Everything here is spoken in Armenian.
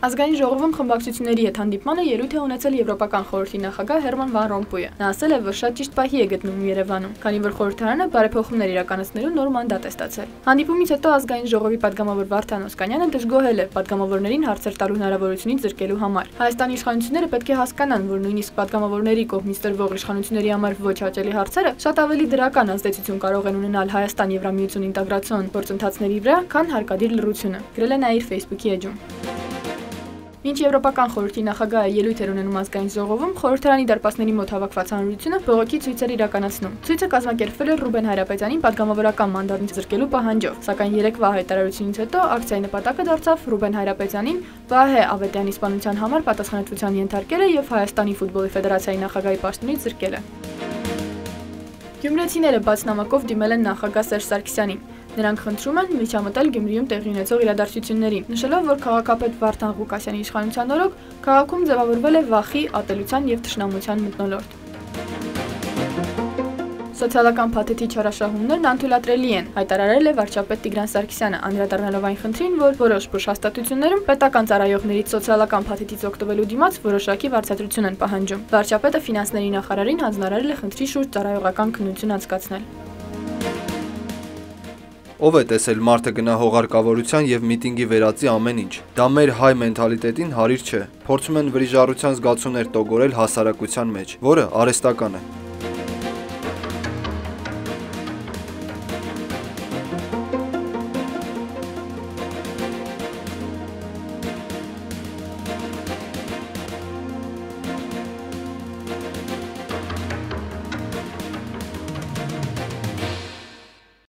Ազգային ժողովում խմբակցությունների հետ հանդիպմանը ելույթ է ունեցել Եվրոպական խորհրդի նախագահ Հերման Վան Ռոմպույը։ Նա ասել է, որ շատ ճիշտ պահի է գտնվում Երևանում, քանի որ խորհրդարանը բարեփոխումներ իրականացնելու նոր մանդատ է ստացել։ Հանդիպումից հետո ազգային ժողովի պատգամավոր Վարդան Օսկանյանը դժգոհել է պատգամավորներին հարցեր տալու հնարավորությունից զրկելու համար։ Հայաստանի իշխանությունները պետք է հասկանան, որ նույնիսկ պատգամավորների կողմից տրվող իշխանությունների համար ոչ հաճելի հարցերը շատ ավելի դրական ազդեցություն կարող են ունենալ Հայաստան-Եվրամիություն ինտեգրացիոն գործընթացների վրա, քան հարկադիր լռությունը, գրել է նա իր Facebook-ի էջում։ Մինչ Եվրոպական խորհրդի նախագահը ելույթ էր ունենում ազգային ժողովում, խորհրդարանի դարպասների մոտ հավաքված հանրությունը բողոքի ցույցեր իրականացնում։ Ցույցը կազմակերպվել էր Ռուբեն Հայրապետյանին պատգամավորական մանդատից զրկելու պահանջով, սակայն երեկվա հայտարարությունից հետո ակցիայի նպատակը դարձավ Ռուբեն Հայրապետյանին Վահե Ավետյանի սպանության համար պատասխանատվության ենթարկելը եւ Հայաստանի ֆուտբոլի ֆեդերացիայի նախագահի պաշտոնից զրկելը։ Գյումրեցիները բաց նամակով դիմել են նախագահ Սերժ Սարգսյանին։ Նրանք խնդրում են միջամտել Գյումրիում տեղի ունեցող իրադարձություններին, նշելով, որ քաղաքապետ Վարդան Ղուկասյանի իշխանության օրոք քաղաքում ձևավորվել է վախի, ատելության եւ թշնամության մթնոլորտ։ Սոցիալական փաթեթի չարաշահումներն անթույլատրելի են, հայտարարել է վարչապետ Տիգրան Սարգսյանը, անդրադառնալով այն խնդրին, որ որոշ բուժհաստատություններում պետական ծառայողներից սոցիալական փաթեթից օգտվելու դիմաց որոշակի վարձատրություն են պահանջում։ Վարչապետը ֆինանսների նախարարին հանձնարարել է խնդրի շուրջ ծառայողական քննություն անցկացնել։ Ով է տեսել մարդը գնահող հարկավորության եւ միտինգի վերածի ամեն ինչ։ Դա մեր հայ մենթալիտետին հարիր չէ։ Փորձում են վրիժառության զգացումներ տոգորել հասարակության մեջ, որը արհեստական է։